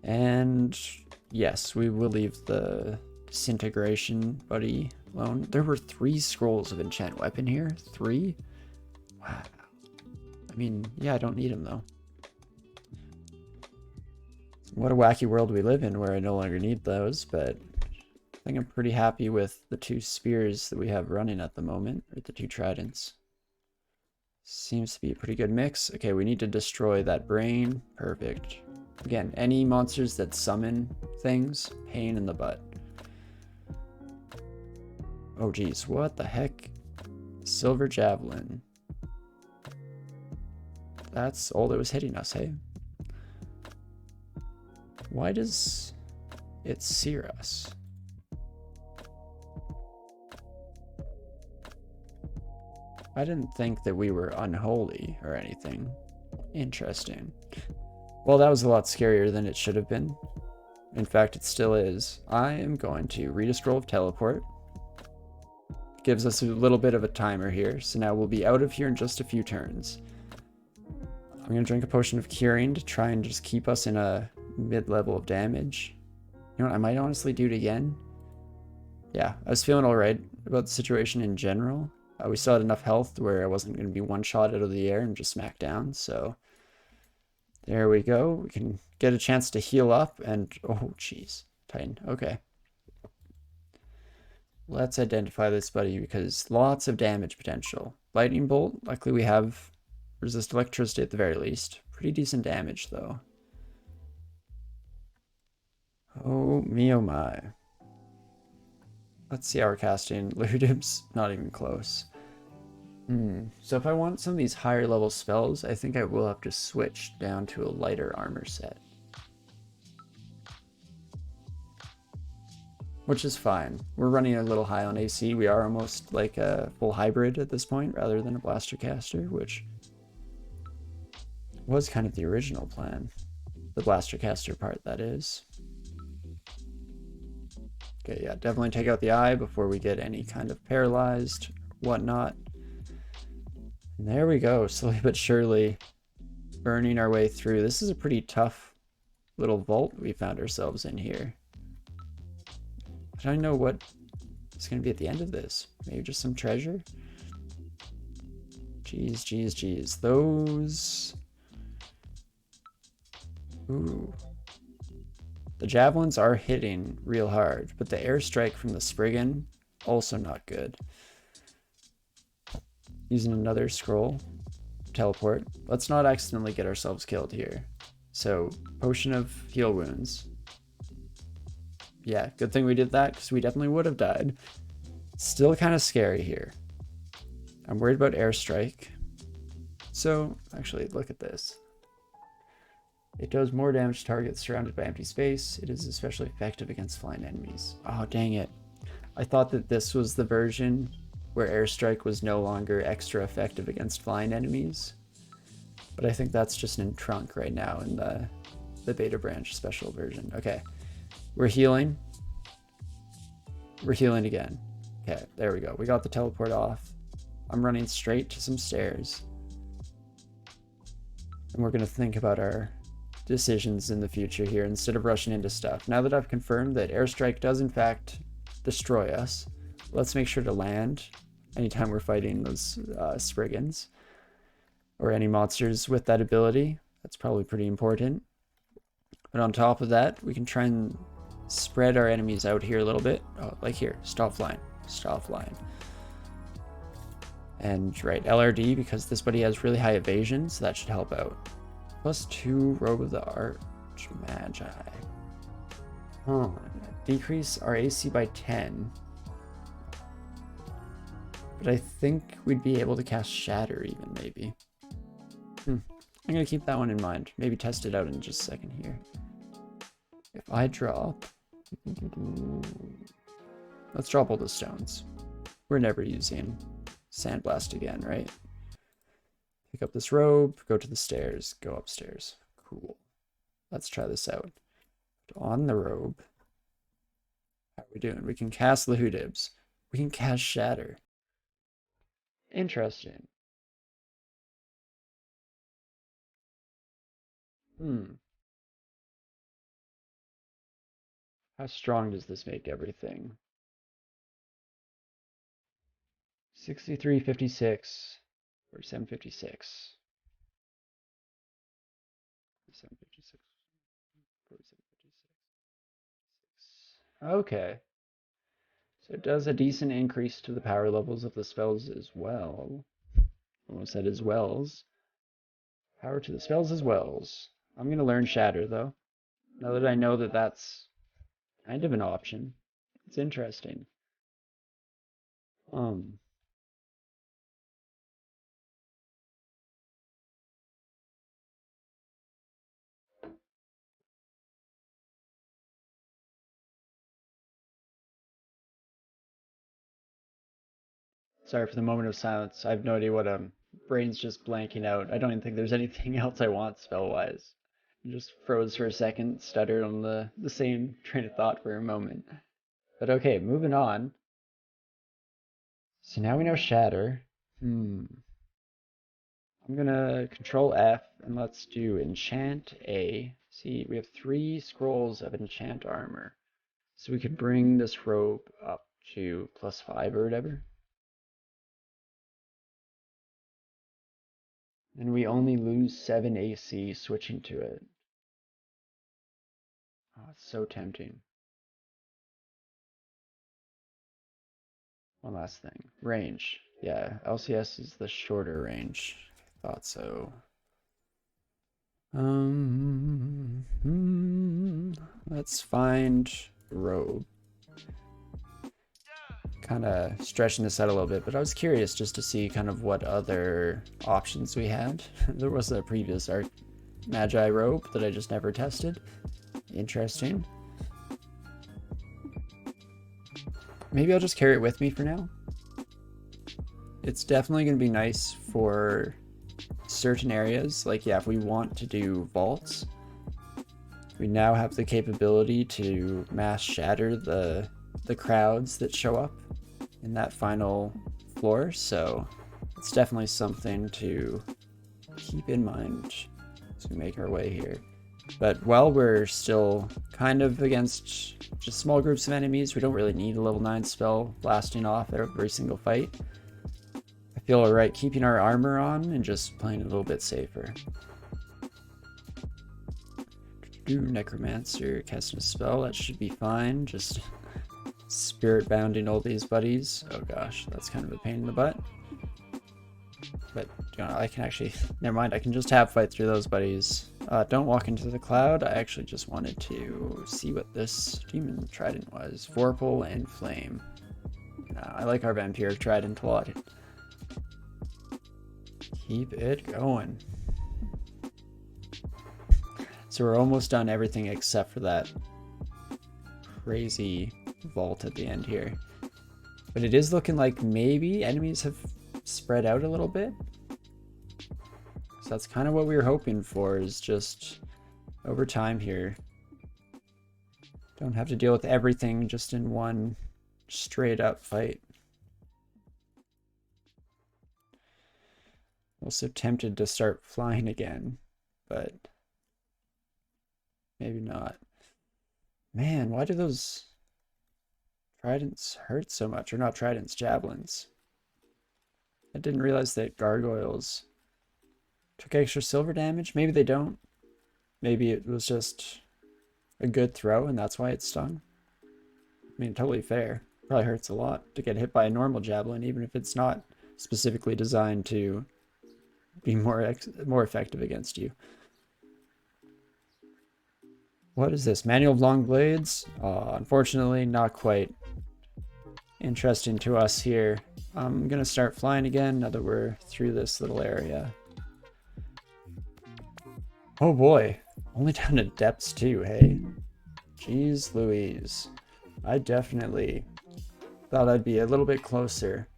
And yes, we will leave the disintegration buddy alone. There were 3 scrolls of enchant weapon here. 3? Wow. I mean, yeah, I don't need them though. What a wacky world we live in where I no longer need those, but I think I'm pretty happy with the 2 spears that we have running at the moment, or the 2 tridents. Seems to be a pretty good mix. Okay, we need to destroy that brain. Perfect. Again, any monsters that summon things, pain in the butt. Oh geez, what the heck? Silver Javelin. That's all that was hitting us, hey? Why does it sear us? I didn't think that we were unholy or anything. Interesting. Well, that was a lot scarier than it should have been. In fact, it still is. I am going to read a scroll of teleport. Gives us a little bit of a timer here, so now we'll be out of here in just a few turns. I'm going to drink a potion of curing to try and just keep us in a mid-level of damage. You know what, I might honestly do it again. Yeah, I was feeling alright about the situation in general. We still had enough health where I wasn't going to be one-shot out of the air and just smack down, so there we go. We can get a chance to heal up and, oh jeez, Titan, okay. Let's identify this buddy because lots of damage potential. Lightning bolt, luckily we have resist electricity at the very least. Pretty decent damage though. Oh me oh my. Let's see how we're casting. Ludib's not even close. So if I want some of these higher level spells, I think I will have to switch down to a lighter armor set. Which is fine. We're running a little high on AC. We are almost like a full hybrid at this point rather than a blaster caster, which was kind of the original plan. The blaster caster part, that is. Okay, yeah, definitely take out the eye before we get any kind of paralyzed whatnot. And there we go, slowly but surely burning our way through. This is a pretty tough little vault we found ourselves in here. I don't know what is going to be at the end of this. Maybe just some treasure? Jeez, jeez, jeez. Those... Ooh. The javelins are hitting real hard, but the airstrike from the Spriggan, also not good. Using another scroll. Teleport. Let's not accidentally get ourselves killed here. So, potion of heal wounds. Yeah, good thing we did that, because we definitely would have died. Still kind of scary here. I'm worried about airstrike. So, actually, look at this. It does more damage to targets surrounded by empty space. It is especially effective against flying enemies. Oh, dang it. I thought that this was the version where airstrike was no longer extra effective against flying enemies. But I think that's just in trunk right now in the beta branch special version. Okay, we're healing. We're healing again. Okay, there we go. We got the teleport off. I'm running straight to some stairs. And we're gonna think about our decisions in the future here instead of rushing into stuff. Now that I've confirmed that airstrike does in fact destroy us, let's make sure to land anytime we're fighting those Spriggans or any monsters with that ability. That's probably pretty important. But on top of that, we can try and spread our enemies out here a little bit. Oh, like here, stop flying, stop flying. And right, LRD, because this buddy has really high evasion, so that should help out. +2 Robe of the Archmagi. Huh. Decrease our AC by 10. But I think we'd be able to cast Shatter even, maybe. I'm going to keep that one in mind. Maybe test it out in just a second here. If I drop... Let's drop all the stones. We're never using Sandblast again, right? Pick up this robe, go to the stairs, go upstairs. Cool. Let's try this out. On the robe. How are we doing? We can cast Lahudibs. We can cast Shatter. Interesting. How strong does this make everything? 6356 or 756. 756. 4756. Okay. So it does a decent increase to the power levels of the spells as well. Almost said as wells. Power to the spells as wells. I'm going to learn Shatter, though. Now that I know that that's kind of an option. It's interesting. Sorry for the moment of silence. I have no idea what brain's just blanking out. I don't even think there's anything else I want spell-wise. Just froze for a second, stuttered on the same train of thought for a moment. But okay, moving on. So now we know Shatter. I'm gonna Control F and let's do Enchant A. See, we have 3 scrolls of Enchant Armor. So we could bring this robe up to +5 or whatever. And we only lose 7 AC switching to it. Oh, it's so tempting. One last thing. Range. Yeah, LCS is the shorter range. Thought so. Let's find robe. Kind of stretching this out a little bit, but I was curious just to see kind of what other options we had. There was a previous Magi robe that I just never tested. Interesting. Maybe I'll just carry it with me for now. It's definitely going to be nice for certain areas. Like, yeah, if we want to do vaults, we now have the capability to mass shatter the crowds that show up in that final floor. So it's definitely something to keep in mind as we make our way here. But while we're still kind of against just small groups of enemies, we don't really need a level 9 spell blasting off every single fight. I feel alright keeping our armor on and just playing a little bit safer. Do Necromancer, casting a spell, that should be fine. Just spirit bounding all these buddies. Oh gosh, that's kind of a pain in the butt. But you know, I can actually, never mind, I can just have fight through those buddies. Don't walk into the cloud. I actually just wanted to see what this demon trident was. Vorpal and Flame. I like our vampire trident a lot. Keep it going. So we're almost done everything except for that crazy vault at the end here. But it is looking like maybe enemies have spread out a little bit. So that's kind of what we were hoping for, is just over time here. Don't have to deal with everything just in one straight up fight. Also tempted to start flying again, but maybe not. Man, why do those tridents hurt so much? Or not tridents, javelins. I didn't realize that gargoyles took extra silver damage. Maybe they don't. Maybe it was just a good throw and that's why it stung. I mean, totally fair. Probably hurts a lot to get hit by a normal javelin, even if it's not specifically designed to be more effective against you. What is this? Manual of Long Blades? Unfortunately, not quite interesting to us here. I'm gonna start flying again now that we're through this little area. Oh boy, only down to depths too, hey? Jeez Louise. I definitely thought I'd be a little bit closer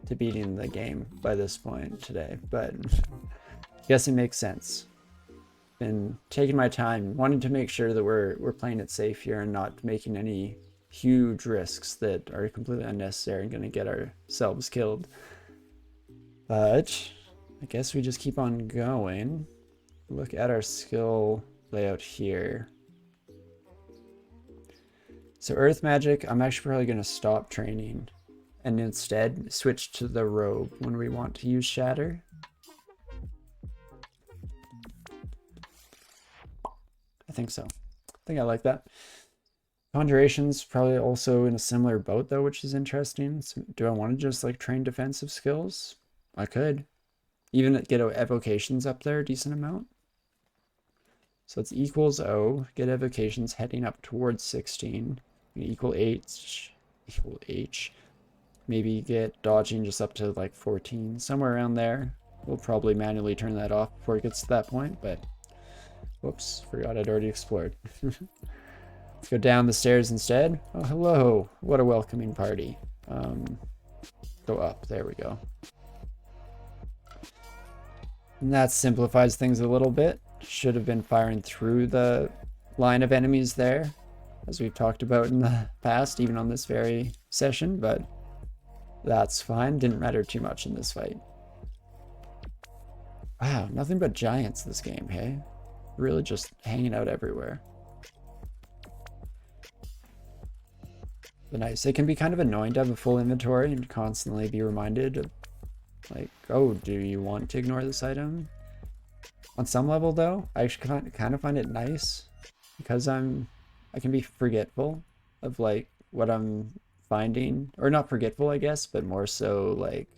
to beating the game by this point today, but I guess it makes sense. Been taking my time, wanting to make sure that we're playing it safe here and not making any huge risks that are completely unnecessary and going to get ourselves killed. But I guess we just keep on going. Look at our skill layout here. So Earth Magic, I'm actually probably going to stop training and instead switch to the Robe when we want to use Shatter. I think so. I think I like that. Conjuration's probably also in a similar boat though, which is interesting. So do I want to just like train defensive skills? I could. Even get evocations up there a decent amount. So it's equals O, get evocations heading up towards 16. Equal H, equal H. Maybe get dodging just up to like 14, somewhere around there. We'll probably manually turn that off before it gets to that point, but whoops, forgot I'd already explored. Let's go down the stairs instead. Oh, hello. What a welcoming party. Go up. There we go. And that simplifies things a little bit. Should have been firing through the line of enemies there, as we've talked about in the past, even on this very session, but that's fine. Didn't matter too much in this fight. Wow, nothing but giants this game, hey? Really just hanging out everywhere. But nice. It can be kind of annoying to have a full inventory and constantly be reminded of, like, oh, do you want to ignore this item? On some level, though, I actually kind of find it nice because I can be forgetful of, like, what I'm finding. Or not forgetful, I guess, but more so, like,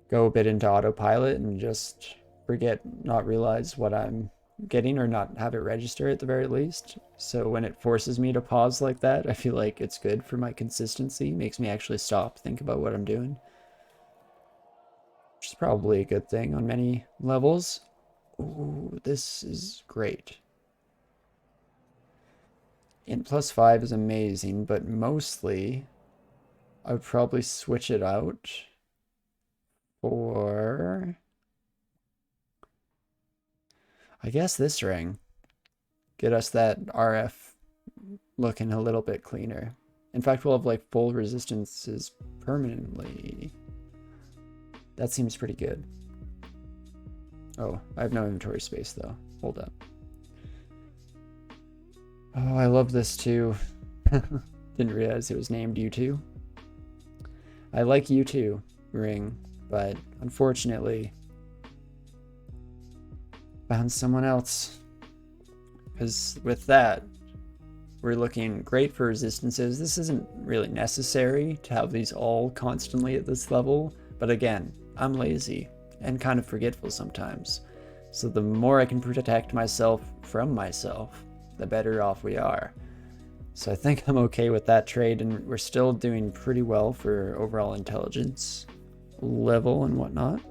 go a bit into autopilot and just forget, not realize what I'm getting or not have it register at the very least. So when it forces me to pause like that, I feel like it's good for my consistency. Makes me actually stop, think about what I'm doing. Which is probably a good thing on many levels. Ooh, this is great. Int +5 is amazing, but mostly I would probably switch it out for, I guess, this ring. Get us that RF looking a little bit cleaner. In fact, we'll have like full resistances permanently. That seems pretty good. Oh, I have no inventory space though. Hold up. Oh, I love this too. Didn't realize it was named U2. I like U2 ring, but unfortunately found someone else. Because with that, we're looking great for resistances. This isn't really necessary to have these all constantly at this level, but again, I'm lazy and kind of forgetful sometimes. So the more I can protect myself from myself, the better off we are. So I think I'm okay with that trade, and we're still doing pretty well for overall intelligence level and whatnot.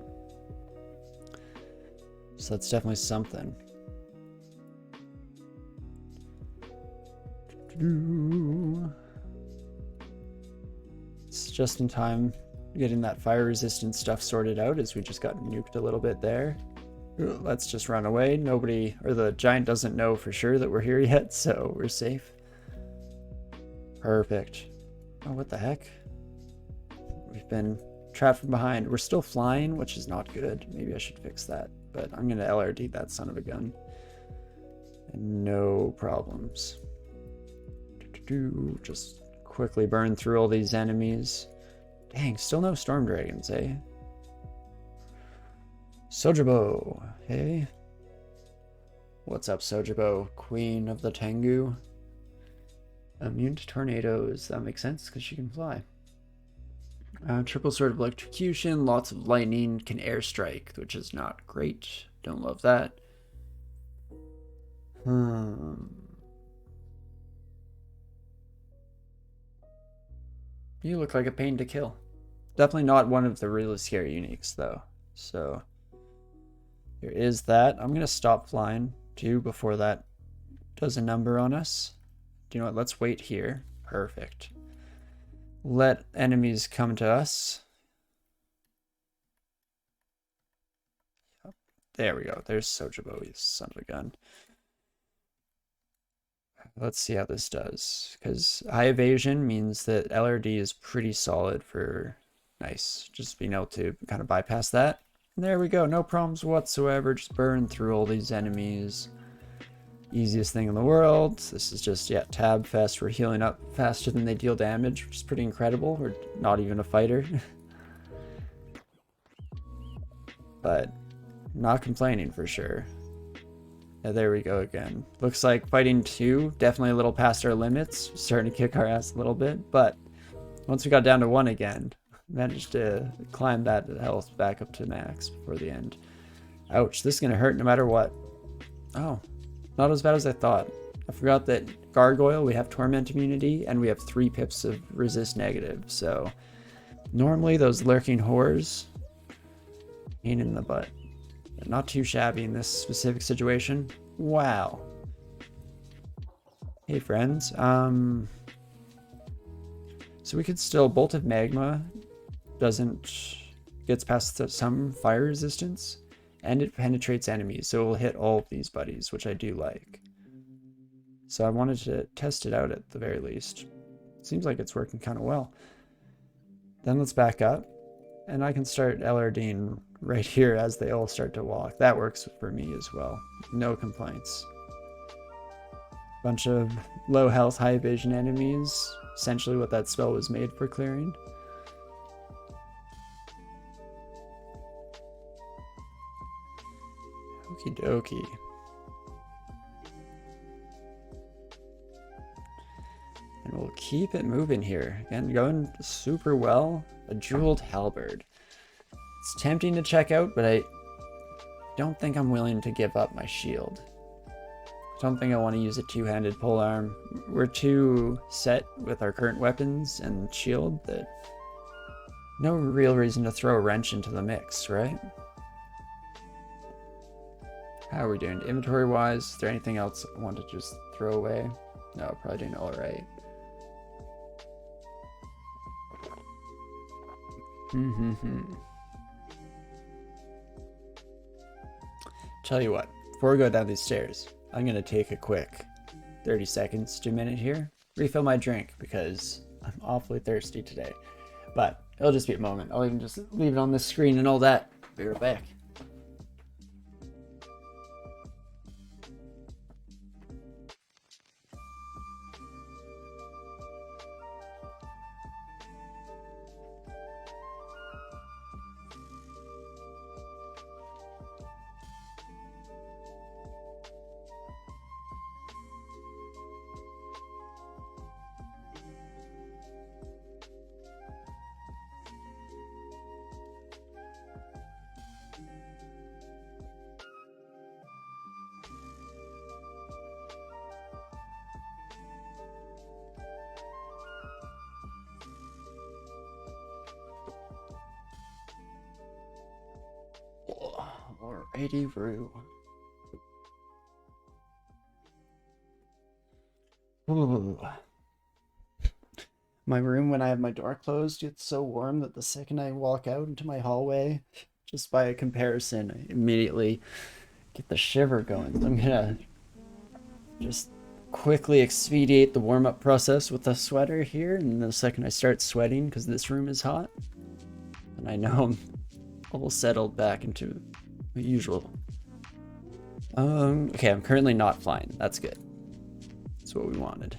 So that's definitely something. It's just in time getting that fire resistant stuff sorted out, as we just got nuked a little bit there. Let's just run away. Nobody, or the giant doesn't know for sure that we're here yet, so we're safe. Perfect. Oh, what the heck? We've been trapped from behind. We're still flying, which is not good. Maybe I should fix that, but I'm gonna LRD that son of a gun. And no problems. Just quickly burn through all these enemies. Dang, still no storm dragons, eh? Sojibo, hey? What's up, Sojibo? Queen of the Tengu. Immune to tornadoes. That makes sense because she can fly. Triple sword of electrocution, lots of lightning, can airstrike, which is not great. Don't love that. You look like a pain to kill. Definitely not one of the really scary uniques, though. So there is that. I'm going to stop flying, too, before that does a number on us. Do you know what? Let's wait here. Perfect. Let enemies come to us. There we go. There's Sojibo, you son of a gun. Let's see how this does, because high evasion means that LRD is pretty solid for nice. Just being able to kind of bypass that. And there we go. No problems whatsoever. Just burn through all these enemies. easiest thing in the world. This is just, yeah, tab fest. We're healing up faster than they deal damage, which is pretty incredible. We're not even a fighter. But not complaining for sure. Yeah, there we go again. Looks like fighting 2, definitely a little past our limits. Starting to kick our ass a little bit, but once we got down to 1 again, managed to climb that health back up to max before the end. Ouch, this is gonna hurt no matter what. Oh, not as bad as I thought. I forgot that Gargoyle, we have Torment immunity, and we have 3 pips of resist negative, so normally those lurking horrors, pain in the butt. But not too shabby in this specific situation. Wow. Hey friends, so we could still, Bolt of Magma gets past some fire resistance, and it penetrates enemies, so it will hit all of these buddies, which I do like. So I wanted to test it out at the very least. Seems like it's working kind of well. Then let's back up, and I can start LRDing right here as they all start to walk. That works for me as well. No complaints. Bunch of low health, high evasion enemies. Essentially what that spell was made for clearing. Okie dokie. And we'll keep it moving here. Again, going super well. A jeweled halberd. It's tempting to check out, but I don't think I'm willing to give up my shield. I don't think I want to use a two-handed polearm. We're too set with our current weapons and shield that no real reason to throw a wrench into the mix, right? How are we doing inventory-wise? Is there anything else I want to just throw away? No, probably doing all right. Tell you what, before we go down these stairs, I'm gonna take a quick 30 seconds to a minute here, refill my drink because I'm awfully thirsty today. But it'll just be a moment. I'll even just leave it on the screen and all that. Be right back. Alrighty, Roo. Ooh. My room, when I have my door closed, it's so warm that the second I walk out into my hallway, just by a comparison, I immediately get the shiver going. So I'm gonna just quickly expedite the warm-up process with a sweater here, and the second I start sweating, because this room is hot, and I know I'm all settled back into the usual. Okay, I'm currently not flying. That's good. That's what we wanted.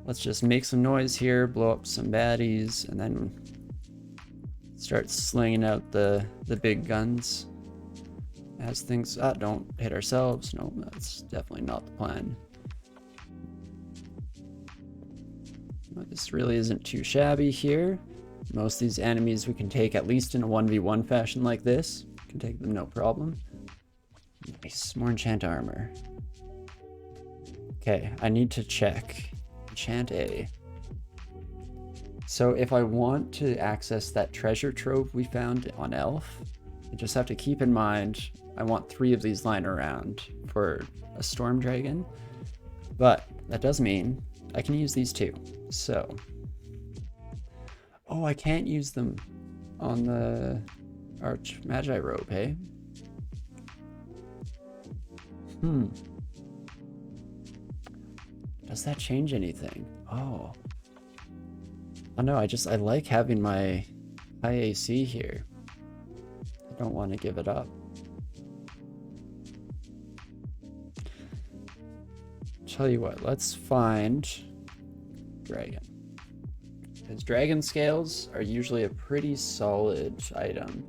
Let's just make some noise here, blow up some baddies, and then start slinging out the big guns as things don't hit ourselves. No, that's definitely not the plan. But this really isn't too shabby here. Most of these enemies we can take at least in a 1v1 fashion like this. Can take them no problem. Nice, more enchant armor. Okay, I need to check. Enchant A. So if I want to access that treasure trove we found on Elf, I just have to keep in mind I want 3 of these lying around for a storm dragon. But that does mean I can use these too. So, oh, I can't use them on the Arch Magi robe, hey? Does that change anything? Oh no, I like having my high AC here. I don't want to give it up. tell you what, let's find dragon. Because dragon scales are usually a pretty solid item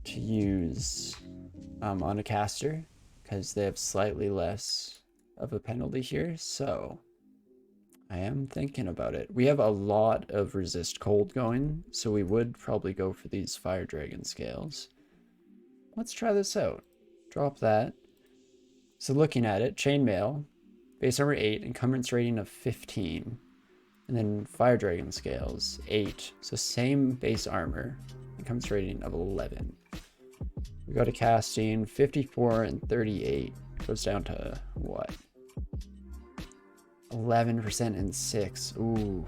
to use on a caster, because they have slightly less of a penalty here. So I am thinking about it. We have a lot of resist cold going, so we would probably go for these fire dragon scales. Let's try this out. Drop that. So looking at it, chainmail, base armor 8, encumbrance rating of 15. And then fire dragon scales, 8. So same base armor, encumbrance rating of 11. We go to casting, 54 and 38. Goes down to what? 11% and 6. Ooh.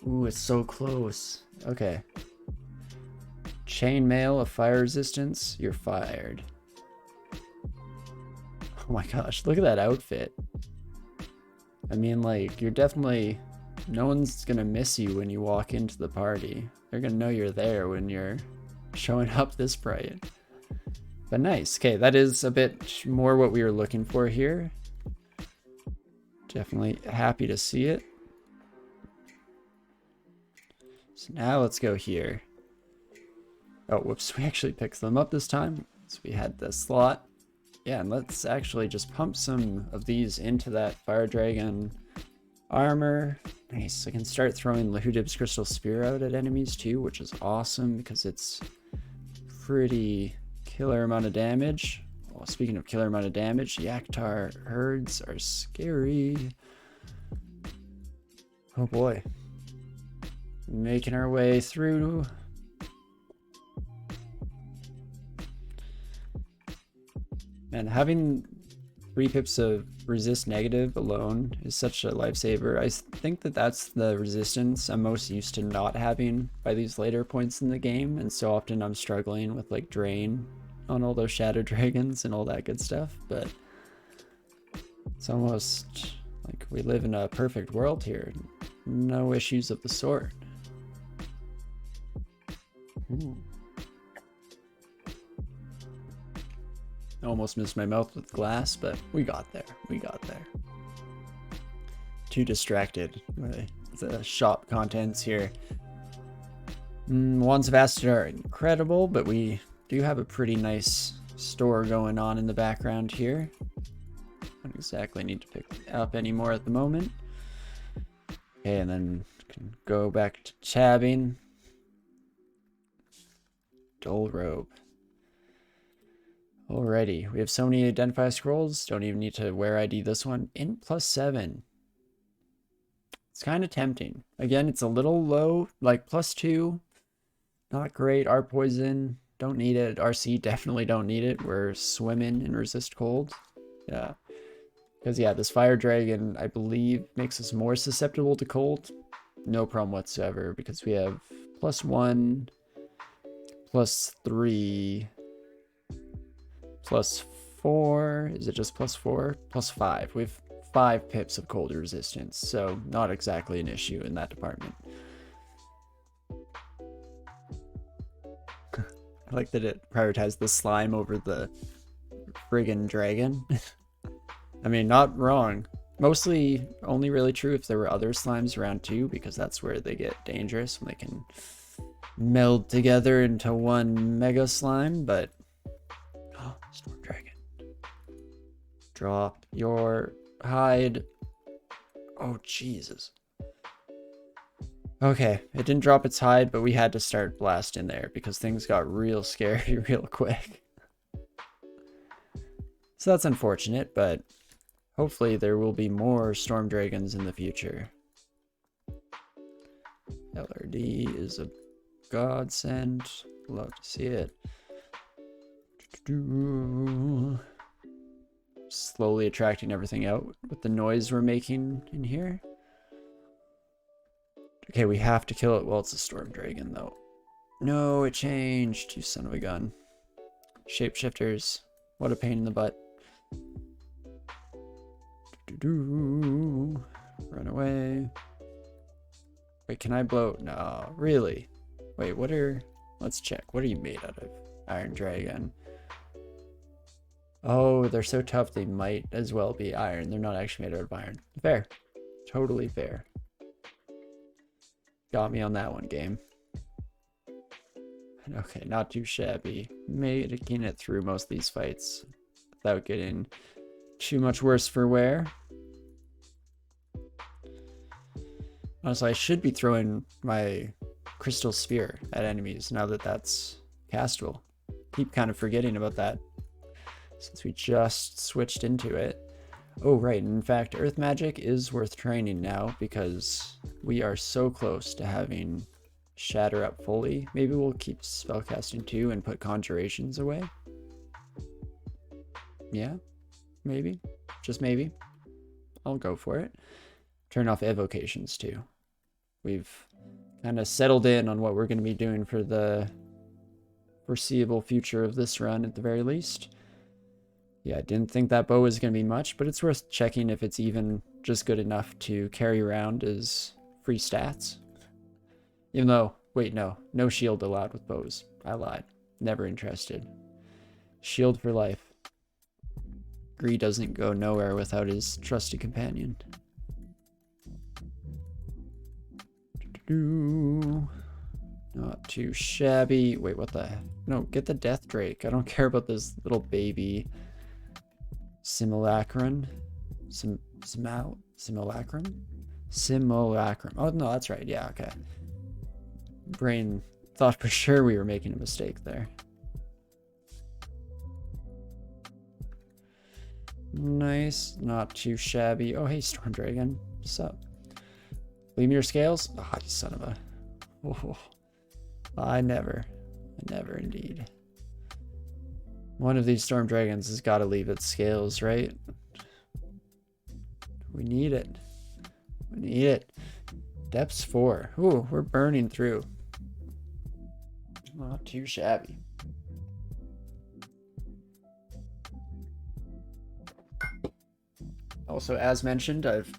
Ooh, it's so close. Okay. Chainmail of fire resistance, you're fired. Oh my gosh, look at that outfit. I mean, like, you're definitely... No one's gonna miss you when you walk into the party. They're gonna know you're there when you're showing up this bright. But nice. Okay, that is a bit more what we were looking for here. Definitely happy to see it. So now let's go here. Oh, whoops, we actually picked them up this time. So we had the slot. Yeah, and let's actually just pump some of these into that fire dragon armor. Nice. I can start throwing Lahudib's Crystal Spear out at enemies too, which is awesome because it's pretty killer amount of damage. Well, speaking of killer amount of damage, Yaktar herds are scary. Oh boy. Making our way through. Man, having 3 pips of resist negative alone is such a lifesaver. I think that that's the resistance I'm most used to not having by these later points in the game, and so often I'm struggling with like drain on all those shadow dragons and all that good stuff, but it's almost like we live in a perfect world here. No issues of the sort. Ooh. Almost missed my mouth with glass, but we got there. We got there. Too distracted by the shop contents here. Wands of Acid are incredible, but we do have a pretty nice store going on in the background here. Don't exactly need to pick up any more at the moment. Okay, and then can go back to tabbing. Dull robe. Alrighty, we have so many identify scrolls, don't even need to wear ID this one. Int +7. It's kind of tempting. Again, it's a little low, like +2. Not great. Our poison, don't need it. RC, definitely don't need it. We're swimming in resist cold. Yeah. Because yeah, this fire dragon, I believe, makes us more susceptible to cold. No problem whatsoever, because we have +1, +3... +4, is it just +4? +5. We have 5 pips of cold resistance, so not exactly an issue in that department. I like that it prioritized the slime over the friggin' dragon. I mean, not wrong. Mostly only really true if there were other slimes around too, because that's where they get dangerous, when they can meld together into one mega slime, but Storm Dragon. Drop your hide. Oh, Jesus. Okay, it didn't drop its hide, but we had to start blasting there because things got real scary real quick. So that's unfortunate, but hopefully there will be more Storm Dragons in the future. LRD is a godsend. Love to see it. Slowly attracting everything out with the noise we're making in here. Okay, we have to kill it while it's a storm dragon though. No, it changed, you son of a gun. Shapeshifters, what a pain in the butt. Run away. Wait, can I blow? No, really? Wait, what are... Let's check. What are you made out of? Iron Dragon. Oh, they're so tough they might as well be iron. They're not actually made out of iron. Fair. Totally fair. Got me on that one, game. Okay, not too shabby. Making it through most of these fights without getting too much worse for wear. Honestly, I should be throwing my crystal spear at enemies now that that's castable. Keep kind of forgetting about that since we just switched into it. Oh, right. In fact, earth magic is worth training now because we are so close to having shatter up fully. Maybe we'll keep spellcasting too and put conjurations away. Yeah, maybe. Just maybe. I'll go for it. Turn off evocations too. We've kind of settled in on what we're going to be doing for the foreseeable future of this run at the very least. Yeah, I didn't think that bow was going to be much, but it's worth checking if it's even just good enough to carry around as free stats. Even though, wait, no shield allowed with bows. I lied. Never interested. Shield for life. GrEE doesn't go nowhere without his trusty companion. Not too shabby. Wait, what the? No, get the Death Drake. I don't care about this little baby simulacrum. Simulacrum? Simulacrum. Oh, no, that's right. Yeah, okay. Brain thought for sure we were making a mistake there. Nice. Not too shabby. Oh, hey, Storm Dragon. What's up? Leave me your scales? Oh, you son of a... Oh, I never indeed. One of these Storm Dragons has got to leave its scales, right? We need it. We need it. Depths 4. Ooh, we're burning through. Not too shabby. Also, as mentioned, I've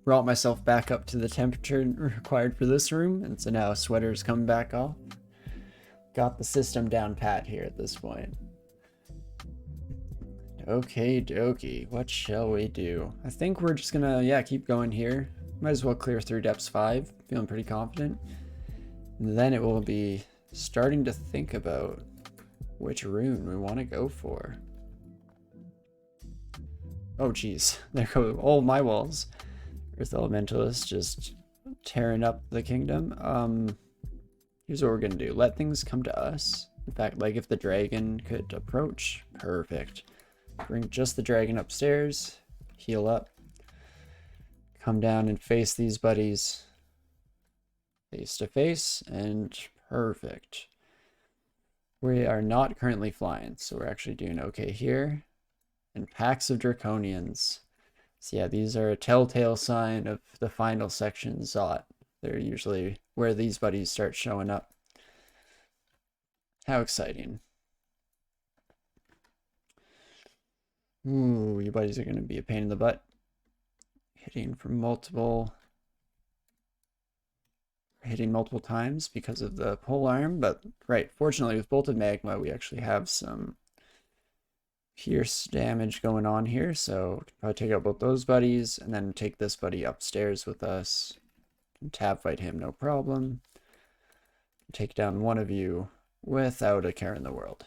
brought myself back up to the temperature required for this room, and so now sweater's coming back off. Got the system down pat here at this point. Okay, dokie. What shall we do? I think we're just gonna, yeah, keep going here. Might as well clear through depths 5. Feeling pretty confident. And then it will be starting to think about which rune we want to go for. Oh, geez. There go all my walls. Earth Elementalist just tearing up the kingdom. Here's what we're gonna do. Let things come to us. In fact, like if the dragon could approach. Perfect. Bring just the dragon upstairs. Heal up. Come down and face these buddies. Face to face. And perfect. We are not currently flying, so we're actually doing okay here. And packs of draconians. So yeah, these are a telltale sign of the final section, Zot. They're usually where these buddies start showing up. How exciting. Ooh, you buddies are going to be a pain in the butt. Hitting multiple times because of the pole arm, but right, fortunately with Bolted Magma we actually have some pierce damage going on here, so probably take out both those buddies and then take this buddy upstairs with us. Can tab fight him, no problem. Take down one of you without a care in the world.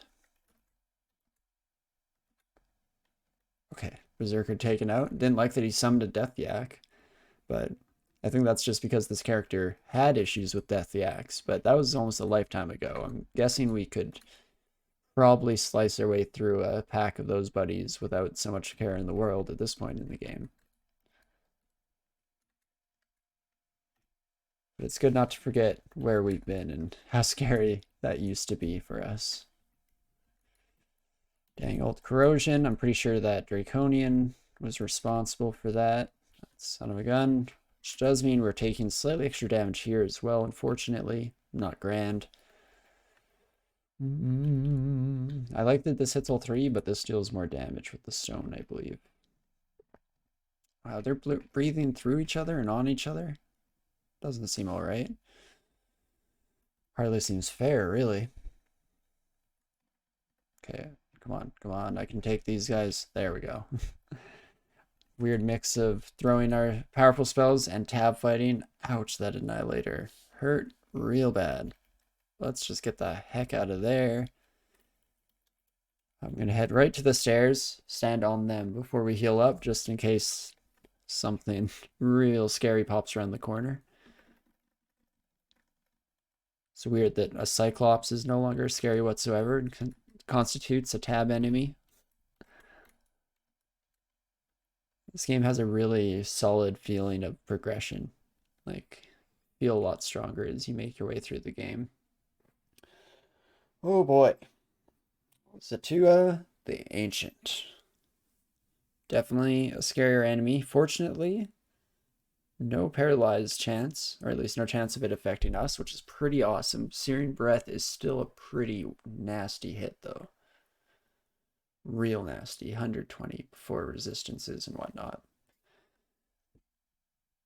Okay, Berserker taken out. Didn't like that he summoned a Death Yak, but I think that's just because this character had issues with Death Yaks, but that was almost a lifetime ago. I'm guessing we could probably slice our way through a pack of those buddies without so much care in the world at this point in the game. But it's good not to forget where we've been and how scary that used to be for us. Dang old corrosion. I'm pretty sure that Draconian was responsible for that. Son of a gun. Which does mean we're taking slightly extra damage here as well, unfortunately. Not grand. I like that this hits all 3, but this deals more damage with the stone, I believe. Wow, they're breathing through each other and on each other? Doesn't seem alright. Hardly seems fair, really. Okay, come on, come on. I can take these guys. There we go. Weird mix of throwing our powerful spells and tab fighting. Ouch, that Annihilator hurt real bad. Let's just get the heck out of there. I'm going to head right to the stairs, stand on them before we heal up, just in case something real scary pops around the corner. It's weird that a Cyclops is no longer scary whatsoever and constitutes a tab enemy. This game has a really solid feeling of progression. Like, feel a lot stronger as you make your way through the game. Oh boy. Zatua, the Ancient. Definitely a scarier enemy. Fortunately, no paralyzed chance, or at least no chance of it affecting us, which is pretty awesome. Searing Breath is still a pretty nasty hit, though. Real nasty. 120 before resistances and whatnot.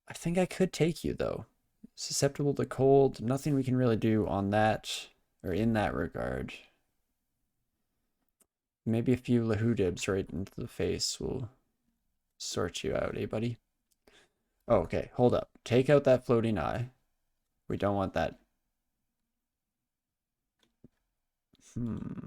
I think I could take you, though. Susceptible to cold. Nothing we can really do on that, or in that regard. Maybe a few Lahudibs right into the face will sort you out, eh, buddy? Oh, okay, hold up. Take out that floating eye. We don't want that. I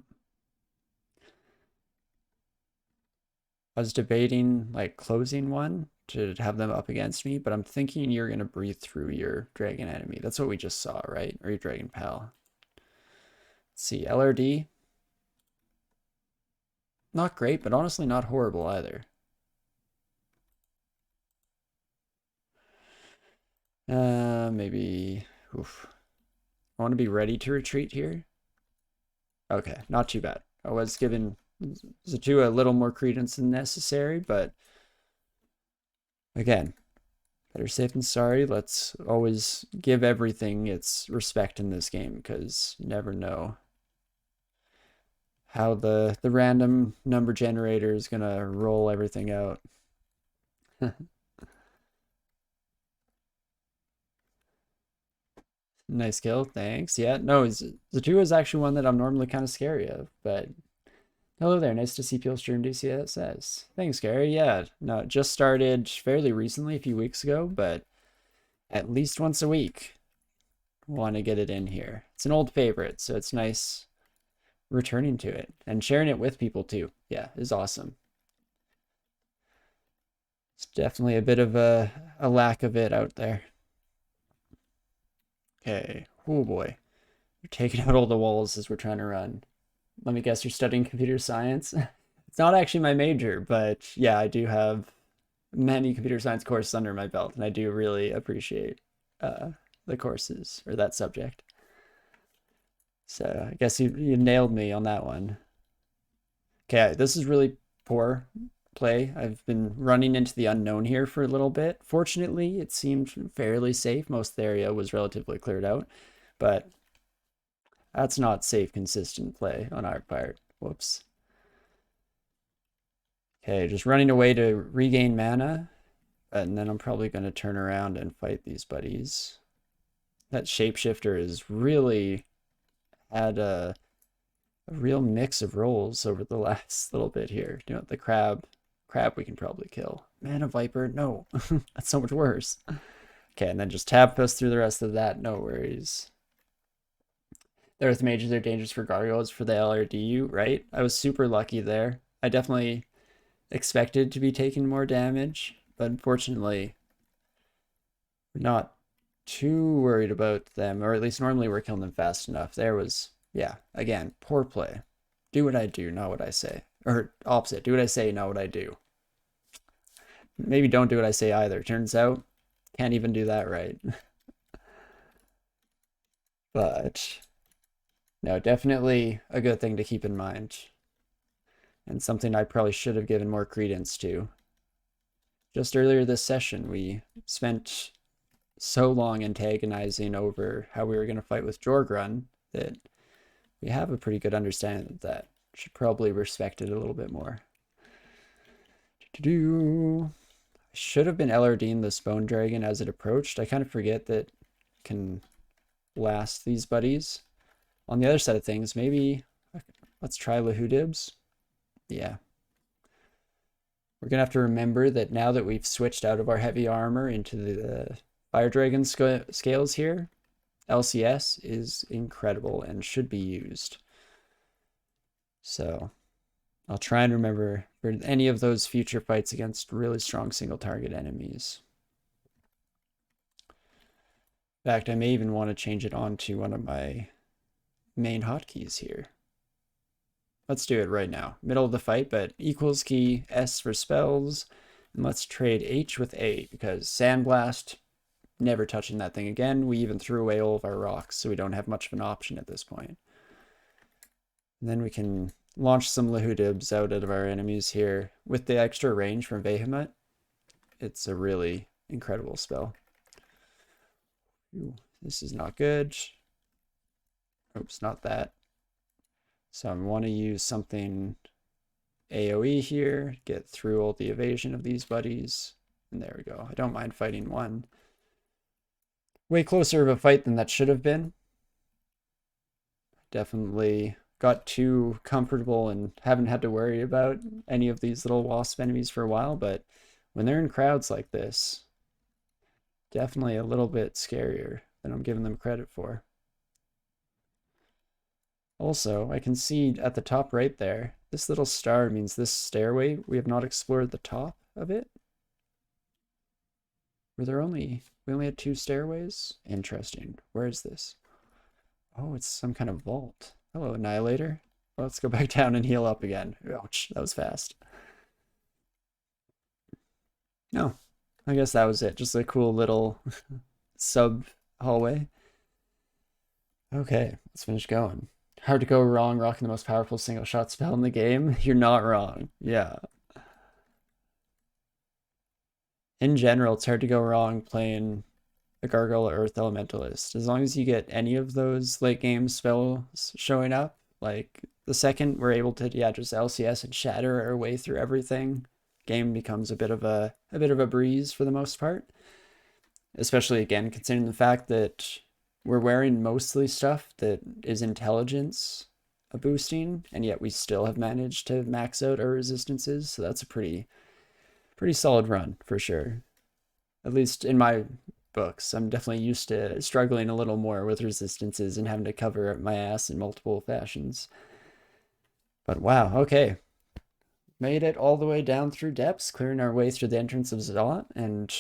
was debating like closing one to have them up against me, but I'm thinking you're going to breathe through your dragon enemy. That's what we just saw, right? Or your dragon pal. Let's see, LRD. Not great, but honestly not horrible either. Maybe, oof. I want to be ready to retreat here. Okay, not too bad. I was giving Zatua a little more credence than necessary, but again, better safe than sorry. Let's always give everything its respect in this game, because you never know how the random number generator is gonna roll everything out. Nice kill, thanks. Yeah, no, Zatua is actually one that I'm normally kind of scary of, but hello there, nice to see people stream DCSS. Thanks, Gary. Yeah, no, it just started fairly recently, a few weeks ago, but at least once a week. Want to get it in here. It's an old favorite, so it's nice returning to it and sharing it with people too. Yeah, is awesome. It's definitely a bit of a lack of it out there. Okay, oh boy. You're taking out all the walls as we're trying to run. Let me guess, you're studying computer science? It's not actually my major, but yeah, I do have many computer science courses under my belt, and I do really appreciate the courses, or that subject. So I guess you nailed me on that one. Okay, this is really poor play. I've been running into the unknown here for a little bit. Fortunately, it seemed fairly safe. Most of the area was relatively cleared out, but that's not safe, consistent play on our part. Whoops. Okay, just running away to regain mana, and then I'm probably going to turn around and fight these buddies. That shapeshifter has really had a real mix of roles over the last little bit here. You know, the crab we can probably kill. Mana Viper, no. That's so much worse. Okay, and then just tab us through the rest of that, no worries. The Earth Mages are dangerous for gargoyles for the LRDU, right? I was super lucky there. I definitely expected to be taking more damage, but unfortunately, we're not too worried about them, or at least normally we're killing them fast enough. There was, yeah, again, poor play. Do what I do, not what I say. Or opposite, do what I say, not what I do. Maybe don't do what I say either. Turns out, can't even do that right. But no, definitely a good thing to keep in mind. And something I probably should have given more credence to. Just earlier this session, we spent so long antagonizing over how we were going to fight with Jorgrun that we have a pretty good understanding of that. Should probably respect it a little bit more. I should have been LRDing the Bone Dragon as it approached. I kind of forget that can blast these buddies. On the other side of things, maybe let's try Lahudibs. Yeah. We're going to have to remember that now that we've switched out of our heavy armor into the Fire Dragon scales here, LCS is incredible and should be used. So I'll try and remember for any of those future fights against really strong single target enemies. In fact, I may even want to change it on to one of my main hotkeys here. Let's do it right now. Middle of the fight, but equals key S for spells. And let's trade H with A because Sandblast, never touching that thing again. We even threw away all of our rocks, so we don't have much of an option at this point. And then we can launch some Lahudibs out of our enemies here. With the extra range from Vehemut, it's a really incredible spell. Ooh, this is not good. Oops, not that. So I want to use something AoE here, get through all the evasion of these buddies. And there we go. I don't mind fighting one. Way closer of a fight than that should have been. Definitely got too comfortable and haven't had to worry about any of these little wasp enemies for a while, but when they're in crowds like this, definitely a little bit scarier than I'm giving them credit for. Also, I can see at the top right there, this little star means this stairway, we have not explored the top of it. We only had 2 stairways? Interesting. Where is this? Oh, it's some kind of vault. Hello, Annihilator. Well, let's go back down and heal up again. Ouch, that was fast. No, I guess that was it. Just a cool little sub hallway. Okay, let's finish going. Hard to go wrong rocking the most powerful single shot spell in the game. You're not wrong. Yeah. In general, it's hard to go wrong playing a Gargoyle Earth Elementalist. As long as you get any of those late game spells showing up, like the second we're able to, yeah, just LCS and shatter our way through everything, game becomes a bit of a breeze for the most part. Especially again, considering the fact that we're wearing mostly stuff that is intelligence boosting, and yet we still have managed to max out our resistances. So that's a pretty solid run for sure. At least in my books, I'm definitely used to struggling a little more with resistances and having to cover my ass in multiple fashions. But wow, okay. Made it all the way down through depths, clearing our way through the entrance of Zot, and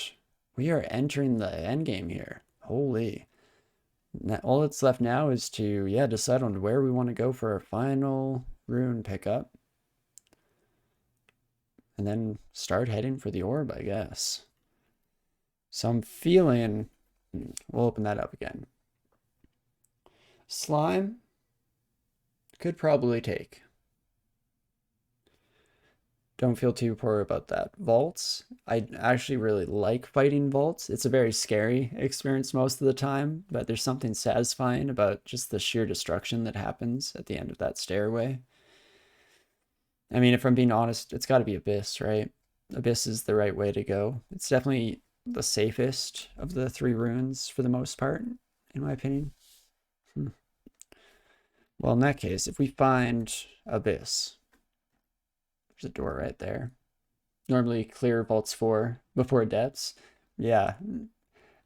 we are entering the endgame here. Holy. Now, all that's left now is to, yeah, decide on where we want to go for our final rune pickup. And then start heading for the orb, I guess. So I'm feeling, we'll open that up again. Slime could probably take. Don't feel too poor about that. Vaults, I actually really like fighting vaults. It's a very scary experience most of the time, but there's something satisfying about just the sheer destruction that happens at the end of that stairway. I mean, if I'm being honest, it's got to be Abyss, right? Abyss is the right way to go. It's definitely the safest of the 3 runes for the most part, in my opinion. Well, in that case, if we find Abyss, there's a door right there. Normally clear vaults 4 before depths. Yeah.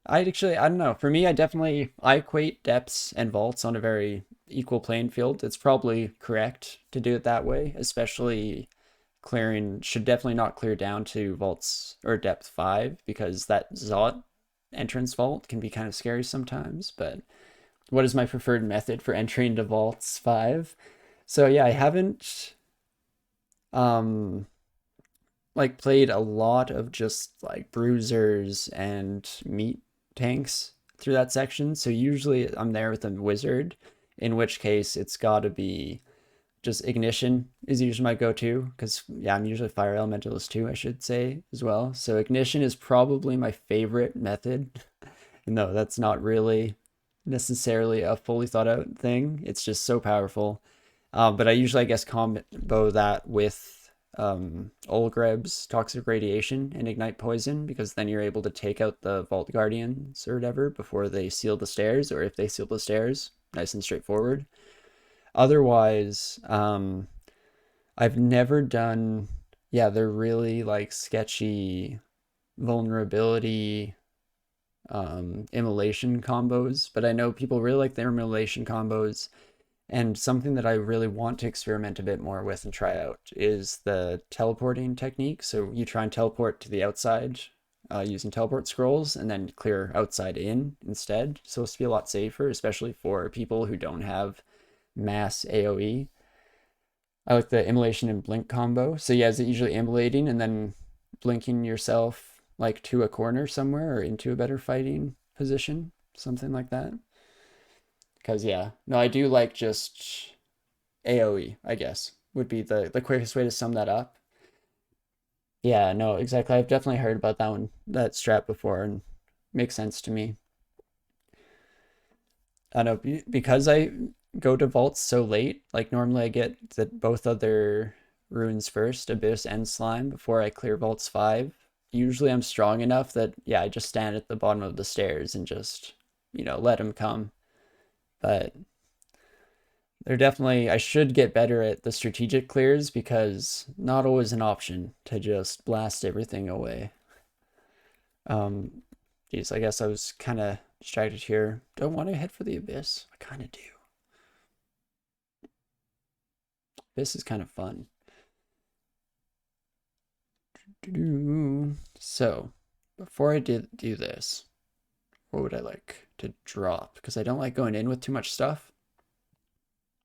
I don't know. For me, I equate depths and vaults on a very equal playing field. It's probably correct to do it that way, especially clearing should definitely not clear down to vaults or depth 5 because that Zot entrance vault can be kind of scary sometimes. But what is my preferred method for entering to vaults 5? So yeah, I haven't like played a lot of just like bruisers and meat tanks through that section. So usually I'm there with a wizard, in which case it's got to be just ignition is usually my go-to because yeah, I'm usually fire elementalist too, I should say as well. So ignition is probably my favorite method. No, that's not really necessarily a fully thought out thing. It's just so powerful. But I usually, I guess, combo that with Olgreb's Toxic Radiation and Ignite Poison, because then you're able to take out the Vault Guardians or whatever before they seal the stairs, or if they seal the stairs, nice and straightforward. Otherwise, I've never done, yeah, they're really like sketchy vulnerability immolation combos, but I know people really like their immolation combos. And something that I really want to experiment a bit more with and try out is the teleporting technique. So you try and teleport to the outside using teleport scrolls and then clear outside in instead. Supposed to be a lot safer, especially for people who don't have mass AoE. I like the immolation and blink combo. So yeah, is it usually immolating and then blinking yourself like to a corner somewhere or into a better fighting position? Something like that. Because yeah, no, I do like just AoE, I guess, would be the quickest way to sum that up. Yeah, no, exactly. I've definitely heard about that one, that strat before, and makes sense to me. I know because I go to vaults so late, like normally I get the both other runes first, Abyss and Slime, before I clear vaults 5. Usually I'm strong enough that, yeah, I just stand at the bottom of the stairs and just, let them come. But they're definitely, I should get better at the strategic clears because not always an option to just blast everything away. Um, Geez, I guess I was kind of distracted here. Don't want to head for the Abyss. I kind of do. Abyss is kind of fun. So, before I do this, what would I like to drop? Because I don't like going in with too much stuff.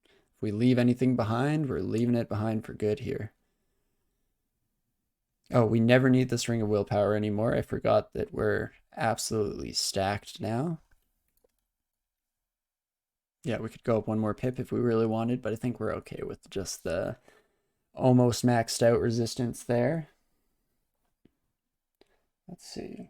If we leave anything behind, we're leaving it behind for good here. Oh, we never need this Ring of Willpower anymore. I forgot that we're absolutely stacked now. Yeah, we could go up one more pip if we really wanted, but I think we're okay with just the almost maxed out resistance there. Let's see.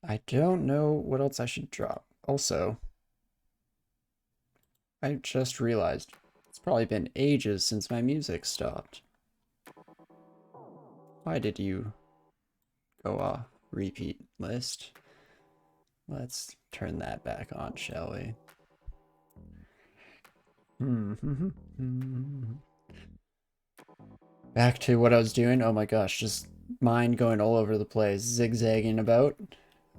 I don't know what else I should drop. Also, I just realized it's probably been ages since my music stopped. Why did you go off repeat list? Let's turn that back on, shall we? Back to what I was doing. Oh my gosh, just mind going all over the place, zigzagging about.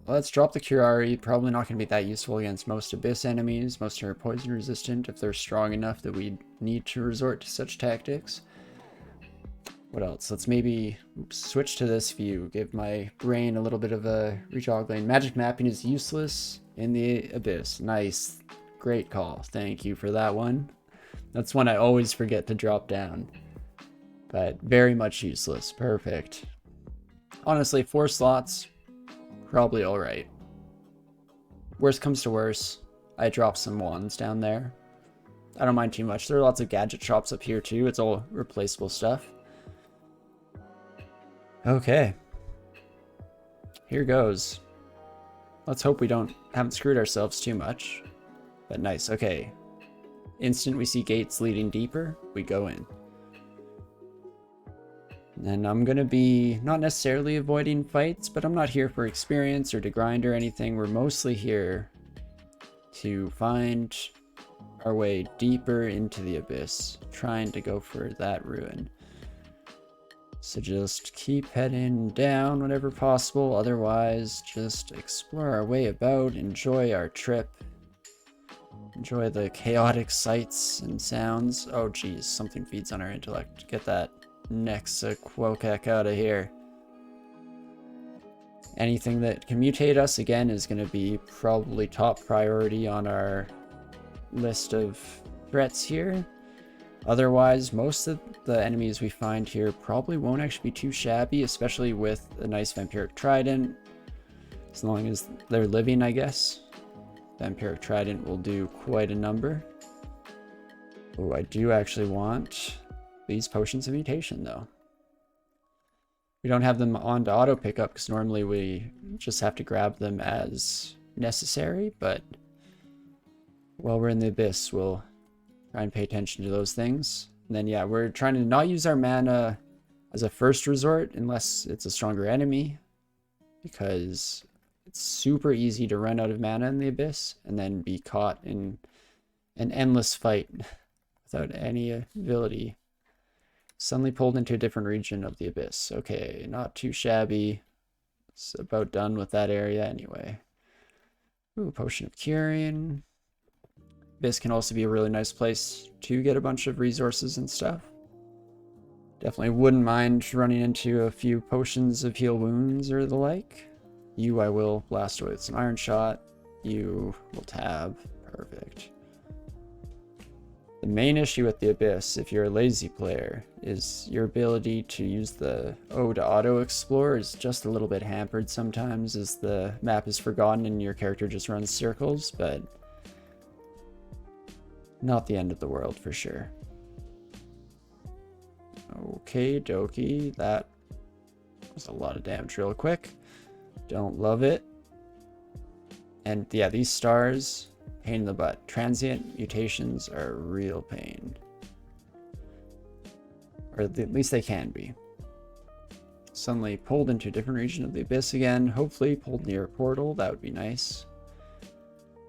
Let's drop the Curari. Probably not going to be that useful against most Abyss enemies. Most are poison resistant if they're strong enough that we need to resort to such tactics. What else? Let's maybe switch to this view. Give my brain a little bit of a rejoggling. Magic mapping is useless in the Abyss. Nice. Great call. Thank you for that one. That's one I always forget to drop down. But very much useless. Perfect. Honestly, 4 slots, probably alright. Worst comes to worst, I drop some wands down there. I don't mind too much. There are lots of gadget shops up here too. It's all replaceable stuff. Okay. Here goes. Let's hope we haven't screwed ourselves too much. But nice, okay. Instant we see gates leading deeper, we go in. And I'm going to be not necessarily avoiding fights, but I'm not here for experience or to grind or anything. We're mostly here to find our way deeper into the Abyss, trying to go for that ruin. So just keep heading down whenever possible. Otherwise, just explore our way about, enjoy our trip. Enjoy the chaotic sights and sounds. Oh geez, something feeds on our intellect. Get that Nexaquokak out of here. Anything that can mutate us, again, is going to be probably top priority on our list of threats here. Otherwise, most of the enemies we find here probably won't actually be too shabby, especially with a nice Vampiric Trident. As long as they're living, I guess. Vampiric Trident will do quite a number. Oh, I do actually want these potions of mutation, though. We don't have them on to auto pickup because normally we just have to grab them as necessary, but while we're in the Abyss, we'll try and pay attention to those things. And then, yeah, we're trying to not use our mana as a first resort, unless it's a stronger enemy, because it's super easy to run out of mana in the Abyss and then be caught in an endless fight without any ability. Suddenly pulled into a different region of the Abyss. Okay, not too shabby. It's about done with that area anyway. Ooh, Potion of Curing. Abyss can also be a really nice place to get a bunch of resources and stuff. Definitely wouldn't mind running into a few potions of heal wounds or the like. You I will blast away with some Iron Shot. You will tab. Perfect. The main issue with the Abyss, if you're a lazy player, is your ability to use the O to auto-explore is just a little bit hampered sometimes as the map is forgotten and your character just runs circles, but not the end of the world for sure. Okay, dokie, that was a lot of damage real quick. Don't love it. And yeah, these stars, pain in the butt. Transient mutations are a real pain. Or at least they can be. Suddenly pulled into a different region of the Abyss again. Hopefully pulled near a portal. That would be nice.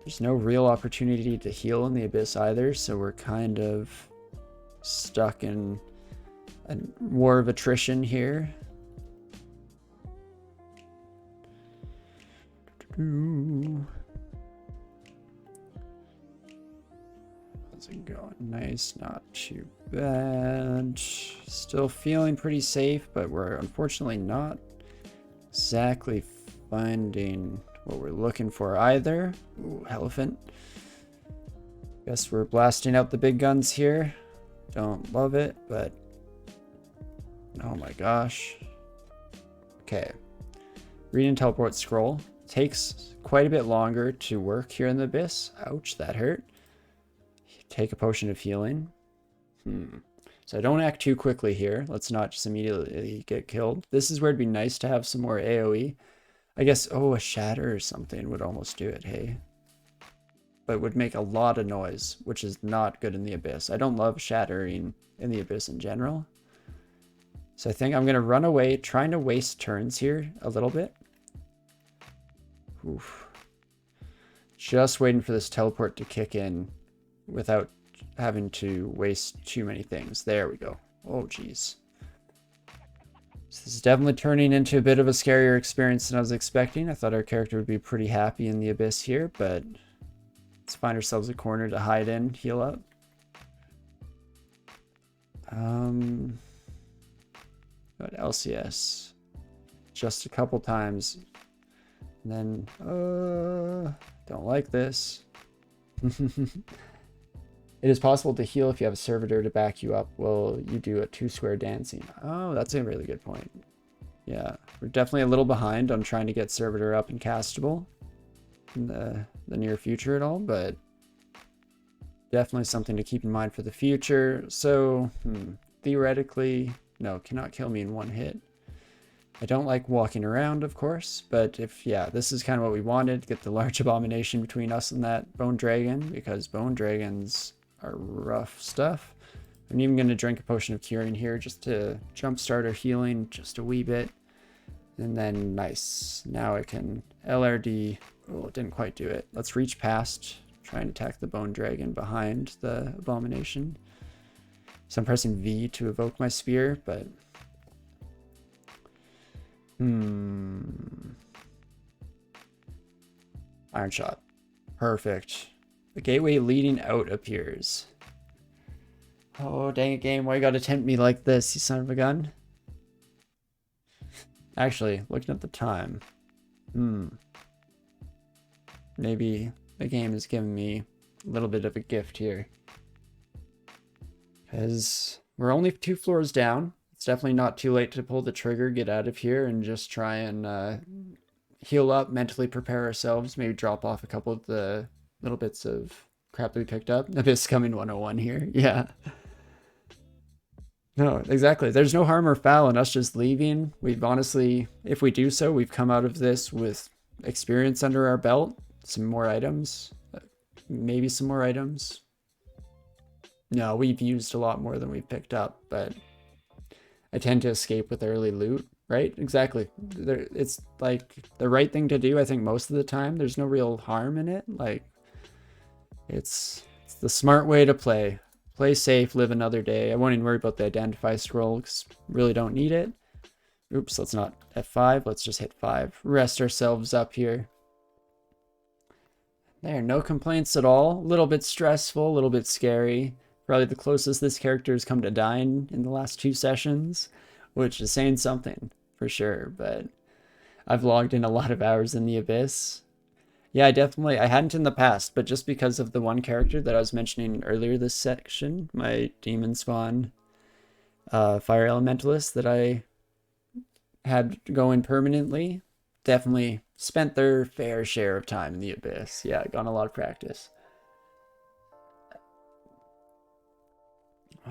There's no real opportunity to heal in the Abyss either, so we're kind of stuck in a war of attrition here. How's it going? Nice, not too bad. Still feeling pretty safe, but we're unfortunately not exactly finding what we're looking for either. Ooh, elephant. Guess we're blasting out the big guns here. Don't love it, but oh my gosh. Okay. Read and teleport scroll. Takes quite a bit longer to work here in the Abyss. Ouch, that hurt. Take a potion of healing. So don't act too quickly here. Let's not just immediately get killed. This is where it'd be nice to have some more AoE. I guess, oh, a shatter or something would almost do it, hey? But would make a lot of noise, which is not good in the Abyss. I don't love shattering in the Abyss in general. So I think I'm going to run away, trying to waste turns here a little bit. Oof. Just waiting for this teleport to kick in without having to waste too many things. There we go. Oh, geez. So this is definitely turning into a bit of a scarier experience than I was expecting. I thought our character would be pretty happy in the Abyss here, but let's find ourselves a corner to hide in, heal up. But LCS. Just a couple times. And then, don't like this. It is possible to heal if you have a servitor to back you up while you do a 2-square dancing. Oh, that's a really good point. Yeah, we're definitely a little behind on trying to get servitor up and castable in the near future at all, but definitely something to keep in mind for the future. So, theoretically, no, cannot kill me in one hit. I don't like walking around, of course, but if, yeah, this is kind of what we wanted, get the large abomination between us and that bone dragon, because bone dragons are rough stuff. I'm even going to drink a potion of curing here just to jumpstart our healing just a wee bit. And then, nice. Now I can LRD. Oh, it didn't quite do it. Let's reach past, try and attack the bone dragon behind the abomination. So I'm pressing V to evoke my spear, but Iron Shot. Perfect. The gateway leading out appears. Oh, dang it, game. Why you gotta tempt me like this, you son of a gun? Actually, looking at the time. Maybe the game is giving me a little bit of a gift here. Because we're only 2 floors down. It's definitely not too late to pull the trigger, get out of here, and just try and heal up, mentally prepare ourselves, maybe drop off a couple of the little bits of crap that we picked up. Abyss coming 101 here. Yeah. No, exactly. There's no harm or foul in us just leaving. We've honestly, if we do so, we've come out of this with experience under our belt, some more items, maybe some more items. No, we've used a lot more than we've picked up, but I tend to escape with early loot, right? Exactly. It's like the right thing to do, I think, most of the time. There's no real harm in it. Like, it's the smart way to play. Play safe, live another day. I won't even worry about the identify scroll because really don't need it. Oops, let's not F5. Let's just hit 5. Rest ourselves up here. There, no complaints at all. A little bit stressful, a little bit scary. Probably the closest this character has come to dying in the last 2 sessions, which is saying something for sure. But I've logged in a lot of hours in the Abyss. Yeah, I hadn't in the past, but just because of the one character that I was mentioning earlier this section, my demon spawn fire elementalist that I had going permanently, definitely spent their fair share of time in the Abyss. Yeah, got a lot of practice.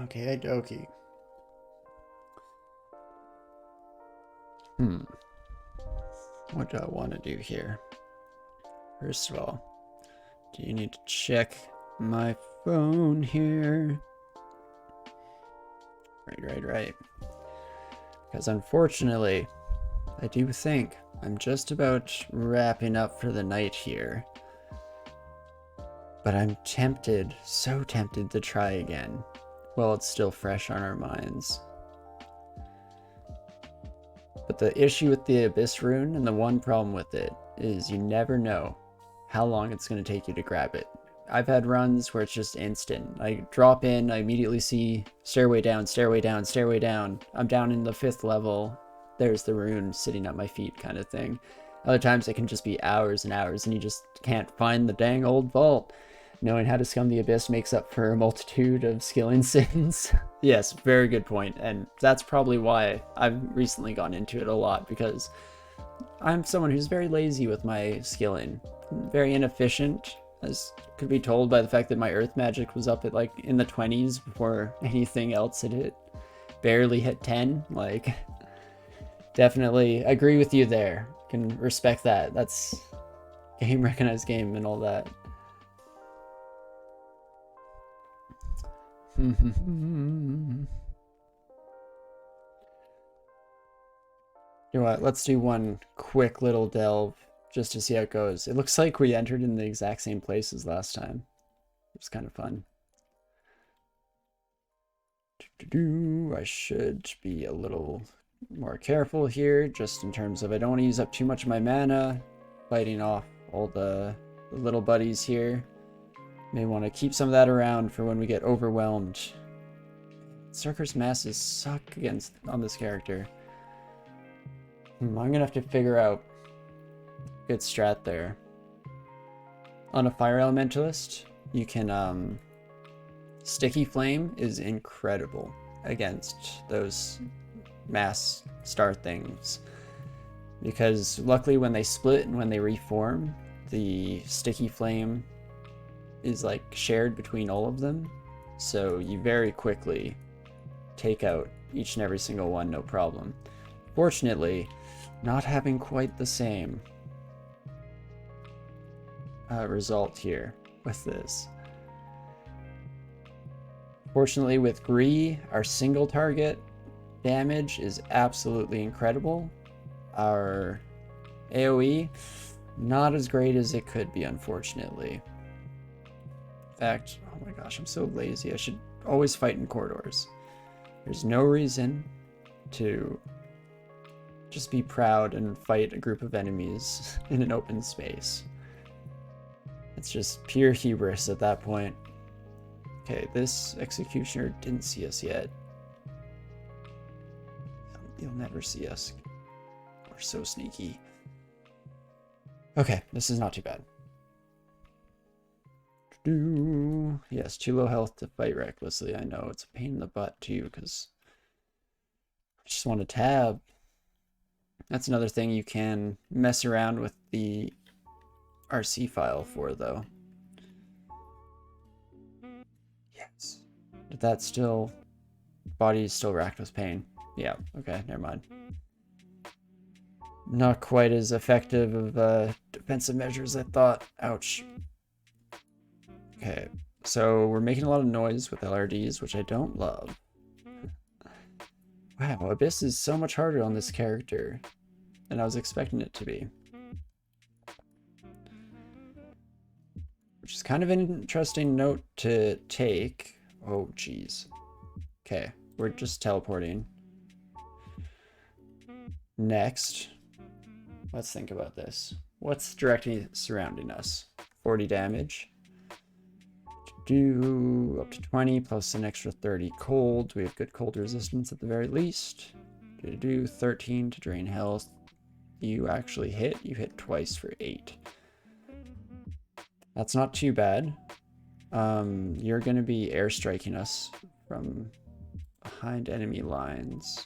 Okay, dokie. What do I want to do here? First of all, do you need to check my phone here? Right. Because unfortunately, I do think I'm just about wrapping up for the night here. But I'm tempted, so tempted to try again. Well, it's still fresh on our minds. But the issue with the Abyss rune, and the one problem with it, is you never know how long it's going to take you to grab it. I've had runs where it's just instant. I drop in, I immediately see stairway down, stairway down, stairway down. I'm down in the 5th level. There's the rune sitting at my feet kind of thing. Other times it can just be hours and hours and you just can't find the dang old vault. Knowing how to scum the Abyss makes up for a multitude of skilling sins. Yes, very good point. And that's probably why I've recently gone into it a lot, because I'm someone who's very lazy with my skilling. Very inefficient, as could be told by the fact that my earth magic was up at like in the 20s before anything else had hit. Barely hit 10. Like, definitely agree with you there. Can respect that. That's game recognized game and all that. You know what, let's do one quick little delve just to see how it goes. It looks like we entered in the exact same place as last time. It was kind of fun. I should be a little more careful here, just in terms of I don't want to use up too much of my mana fighting off all the little buddies here. May want to keep some of that around for when we get overwhelmed. Circus masses suck on this character. I'm gonna have to figure out a good strat there. On a fire elementalist, you can sticky flame is incredible against those mass star things, because luckily when they split and when they reform, the sticky flame is like shared between all of them, so you very quickly take out each and every single one, no problem. Fortunately, not having quite the same result here with this. Fortunately, with GrEE, our single target damage is absolutely incredible. Our AoE, not as great as it could be, unfortunately. In fact, oh my gosh, I'm so lazy. I should always fight in corridors. There's no reason to just be proud and fight a group of enemies in an open space. It's just pure hubris at that point. Okay, this executioner didn't see us yet. You'll never see us. We're so sneaky. Okay, this is not too bad. Yes, too low health to fight recklessly. I know it's a pain in the butt too, because I just want to tab. That's another thing you can mess around with the RC file for, though. Yes. Did that still... Body is still racked with pain. Yeah, okay, never mind. Not quite as effective of defensive measures as I thought. Ouch. Okay, so we're making a lot of noise with LRDs, which I don't love. Wow, Abyss is so much harder on this character than I was expecting it to be. Which is kind of an interesting note to take. Oh, geez. Okay, we're just teleporting. Next, let's think about this. What's directly surrounding us? 40 damage. Do up to 20 plus an extra 30 cold. We have good cold resistance at the very least. Do 13 to drain health. You actually hit. You hit twice for 8. That's not too bad. You're going to be airstriking us from behind enemy lines.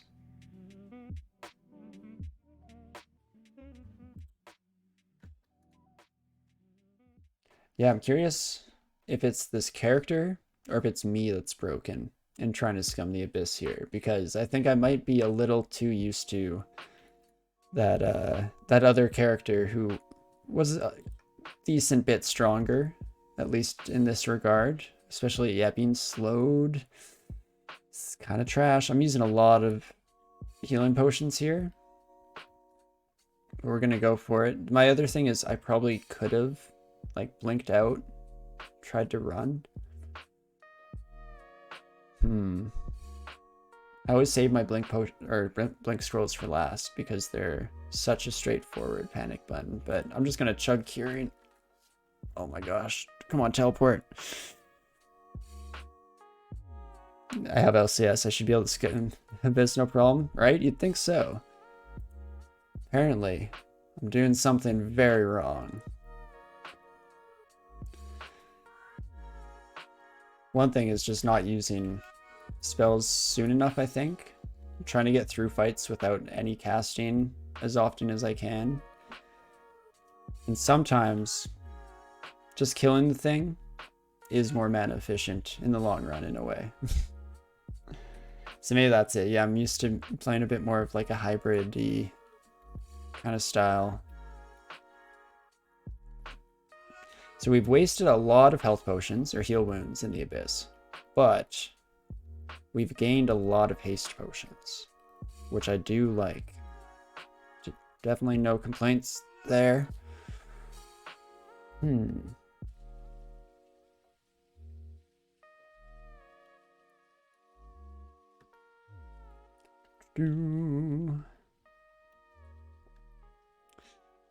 Yeah, I'm curious if it's this character or if it's me that's broken and trying to scum the abyss here, because I think I might be a little too used to that that other character who was a decent bit stronger, at least in this regard, especially, yeah, being slowed. It's kind of trash. I'm using a lot of healing potions here. We're gonna go for it. My other thing is I probably could have like blinked out, tried to run. I always save my blink potion or blink scrolls for last because they're such a straightforward panic button. But I'm just gonna chug curing. Oh my gosh! Come on, teleport. I have LCS. I should be able to skim Abyss no problem, right? You'd think so. Apparently, I'm doing something very wrong. One thing is just not using spells soon enough, I think. I'm trying to get through fights without any casting as often as I can. And sometimes just killing the thing is more mana efficient in the long run in a way. So maybe that's it. Yeah, I'm used to playing a bit more of like a hybrid-y kind of style. So we've wasted a lot of health potions or heal wounds in the abyss, but we've gained a lot of haste potions, which I do like. Definitely no complaints there.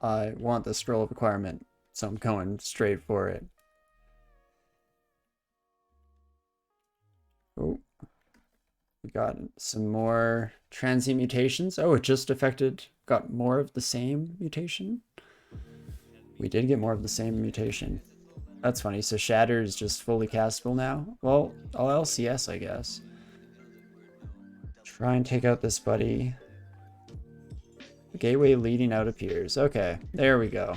I want the scroll of acquirement, so I'm going straight for it. Oh, we got some more transient mutations. Oh, it just got more of the same mutation. We did get more of the same mutation. That's funny. So Shatter is just fully castable now. Well, I'll LCS, I guess. Try and take out this buddy. The gateway leading out appears. Okay, there we go.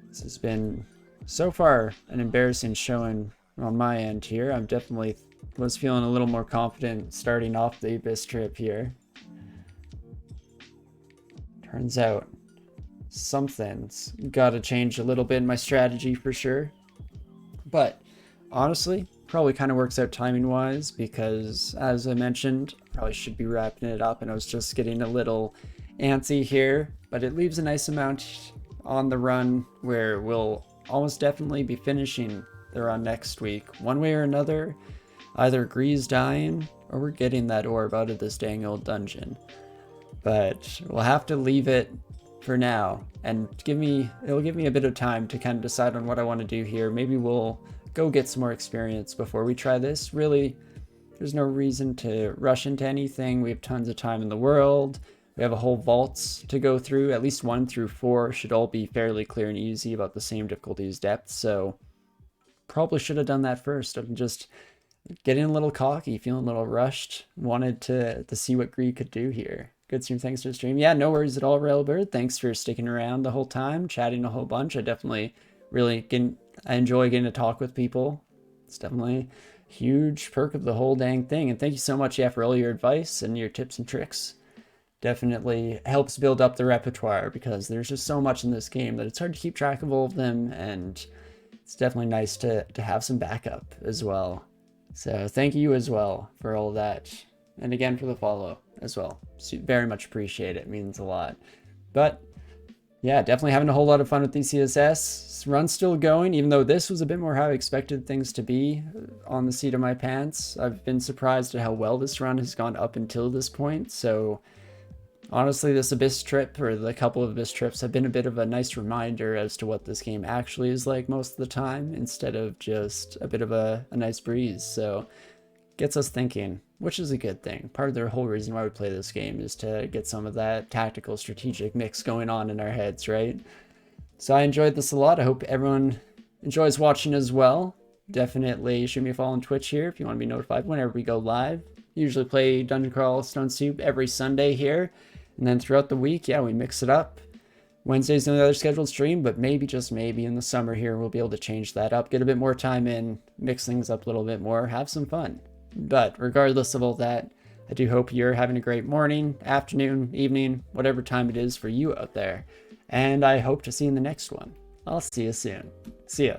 This has been, so far, an embarrassing showing on my end here. I'm definitely was feeling a little more confident starting off the Abyss trip here. Turns out something's got to change a little bit in my strategy for sure. But honestly, probably kind of works out timing wise because, as I mentioned, probably should be wrapping it up and I was just getting a little antsy here, but it leaves a nice amount on the run where we'll almost definitely be finishing the run next week. One way or another, either GrEE's dying or we're getting that orb out of this dang old dungeon. But we'll have to leave it for now and it'll give me a bit of time to kind of decide on what I want to do here. Maybe we'll go get some more experience before we try this. Really, there's no reason to rush into anything. We have tons of time in the world. We have a whole vaults to go through. At least 1 through 4 should all be fairly clear and easy, about the same difficulty as depth. So probably should have done that first. I'm just getting a little cocky, feeling a little rushed. Wanted to see what GrEE could do here. Good stream, thanks for the stream. Yeah, no worries at all, Railbird. Thanks for sticking around the whole time, chatting a whole bunch. I definitely I enjoy getting to talk with people. It's definitely a huge perk of the whole dang thing. And thank you so much, yeah, for all your advice and your tips and tricks. Definitely helps build up the repertoire because there's just so much in this game that it's hard to keep track of all of them, and it's definitely nice to have some backup as well. So thank you as well for all that. And again for the follow as well. Very much appreciate it. It means a lot. But yeah, definitely having a whole lot of fun with DCSS. Run's still going, even though this was a bit more how I expected things to be on the seat of my pants. I've been surprised at how well this run has gone up until this point. So honestly, this Abyss trip, or the couple of Abyss trips, have been a bit of a nice reminder as to what this game actually is like most of the time, instead of just a bit of a nice breeze. So gets us thinking, which is a good thing. Part of the whole reason why we play this game is to get some of that tactical strategic mix going on in our heads, right? So I enjoyed this a lot. I hope everyone enjoys watching as well. Definitely shoot me a follow on Twitch here if you want to be notified whenever we go live. Usually play Dungeon Crawl Stone Soup every Sunday here. And then throughout the week, yeah, we mix it up. Wednesday's another scheduled stream, but maybe, just maybe, in the summer here, we'll be able to change that up, get a bit more time in, mix things up a little bit more, have some fun. But regardless of all that, I do hope you're having a great morning, afternoon, evening, whatever time it is for you out there. And I hope to see you in the next one. I'll see you soon. See ya.